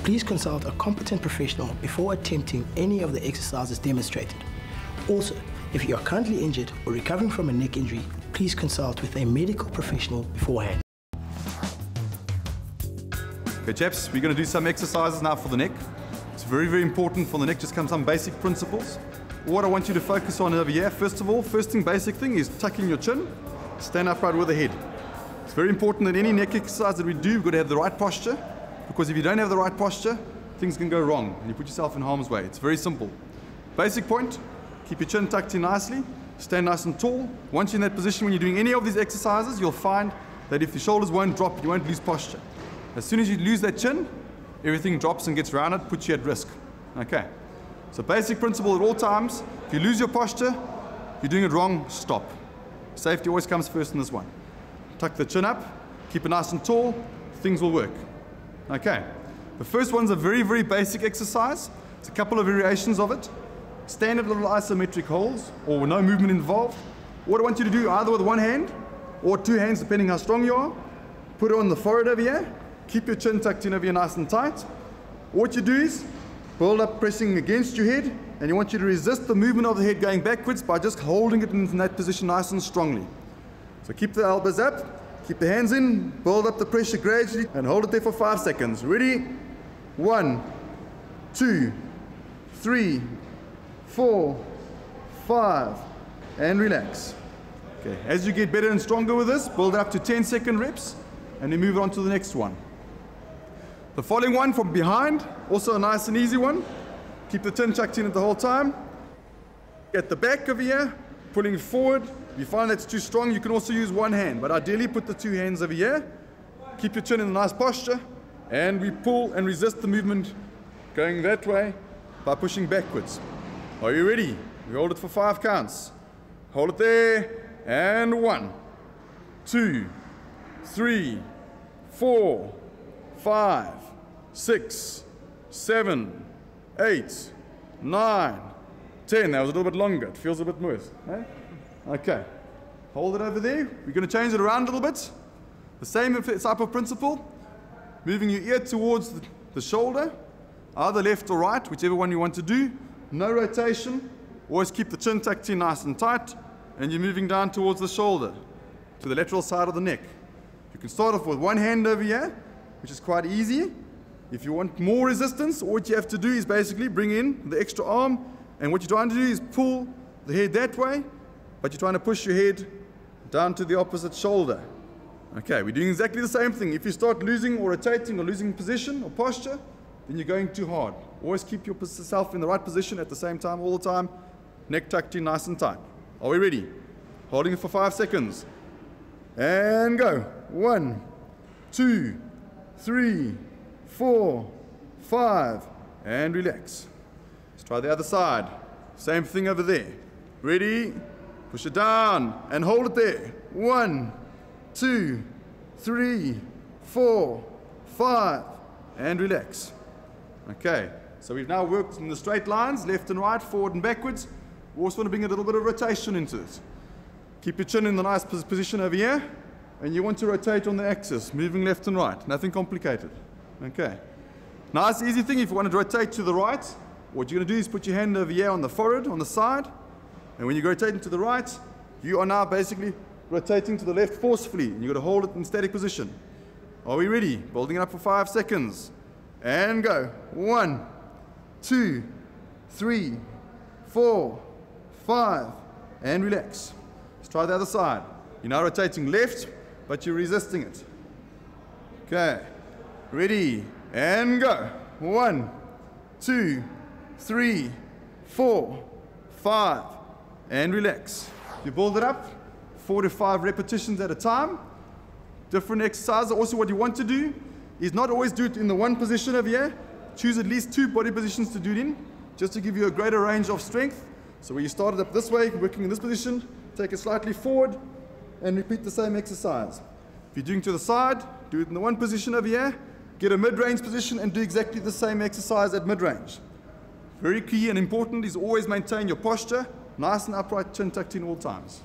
Please consult a competent professional before attempting any of the exercises demonstrated. Also, if you are currently injured or recovering from a neck injury, please consult with a medical professional beforehand. Okay chaps, we're going to do some exercises now for the neck. It's very, very important for the neck, just some basic principles. What I want you to focus on over here, first of all, basic thing is tucking your chin, stand upright with the head. It's very important that any neck exercise that we do, we've got to have the right posture, because if you don't have the right posture, things can go wrong and you put yourself in harm's way. It's very simple. Basic point, keep your chin tucked in nicely, stand nice and tall. Once you're in that position, when you're doing any of these exercises, you'll find that if the shoulders won't drop, you won't lose posture. As soon as you lose that chin, everything drops and gets rounded, puts you at risk. Okay. So basic principle at all times, if you lose your posture, you're doing it wrong, stop. Safety always comes first in this one. Tuck the chin up, keep it nice and tall, things will work. Okay. The first one's a very, very basic exercise. It's a couple of variations of it. Standard little isometric holds, or no movement involved. What I want you to do, either with one hand, or two hands, depending how strong you are, put it on the forehead over here. Keep your chin tucked in over here nice and tight. What you do is build up pressing against your head, and you want you to resist the movement of the head going backwards by just holding it in that position nice and strongly. So keep the elbows up, keep the hands in, build up the pressure gradually, and hold it there for 5 seconds. Ready? 1, 2, 3, 4, 5, and relax. Okay. As you get better and stronger with this, build it up to 10-second reps, and then move on to the next one. The following one from behind, also a nice and easy one. Keep the chin tucked in the whole time. At the back over here, pulling it forward. If you find that's too strong, you can also use one hand, but ideally put the two hands over here. Keep your chin in a nice posture, and we pull and resist the movement going that way by pushing backwards. Are you ready? We hold it for 5 counts. Hold it there, and 1, 2, 3, 4, 5, 6, 7, 8, 9, 10. That was a little bit longer. It feels a bit worse. Eh? Okay. Hold it over there. We're going to change it around a little bit. The same type of principle. Moving your ear towards the shoulder, either left or right, whichever one you want to do. No rotation. Always keep the chin tucked in nice and tight. And you're moving down towards the shoulder, to the lateral side of the neck. You can start off with one hand over here, which is quite easy. If you want more resistance, all what you have to do is basically bring in the extra arm, and what you're trying to do is pull the head that way, but you're trying to push your head down to the opposite shoulder. Okay, we're doing exactly the same thing. If you start losing or rotating or losing position or posture, then you're going too hard. Always keep yourself in the right position at the same time, all the time. Neck tucked in nice and tight. Are we ready? Holding it for 5 seconds. And go. 1, 2, 3, 4, 5, and relax. Let's try the other side. Same thing over there. Ready? Push it down and hold it there. 1, 2, 3, 4, 5, and relax. Okay, so we've now worked in the straight lines, left and right, forward and backwards. We also want to bring a little bit of rotation into it. Keep your chin in the nice position over here, and you want to rotate on the axis, moving left and right. Nothing complicated. Okay. Nice, easy thing. If you want to rotate to the right, what you're going to do is put your hand over here on the forehead, on the side, and when you're rotating to the right, you are now basically rotating to the left forcefully, and you've got to hold it in static position. Are we ready? Building it up for 5 seconds. And go. 1, 2, 3, 4, 5, and relax. Let's try the other side. You're now rotating left, but you're resisting it. Okay. Ready, and go. 1, 2, 3, 4, 5, and relax. You build it up, 4 to 5 repetitions at a time. Different exercises. Also, what you want to do is not always do it in the one position over here. Choose at least 2 body positions to do it in, just to give you a greater range of strength. So when you start it up this way, working in this position, take it slightly forward, and repeat the same exercise. If you're doing to the side, do it in the one position over here, get a mid-range position, and do exactly the same exercise at mid-range. Very key and important is always maintain your posture, nice and upright, chin tucked in all times.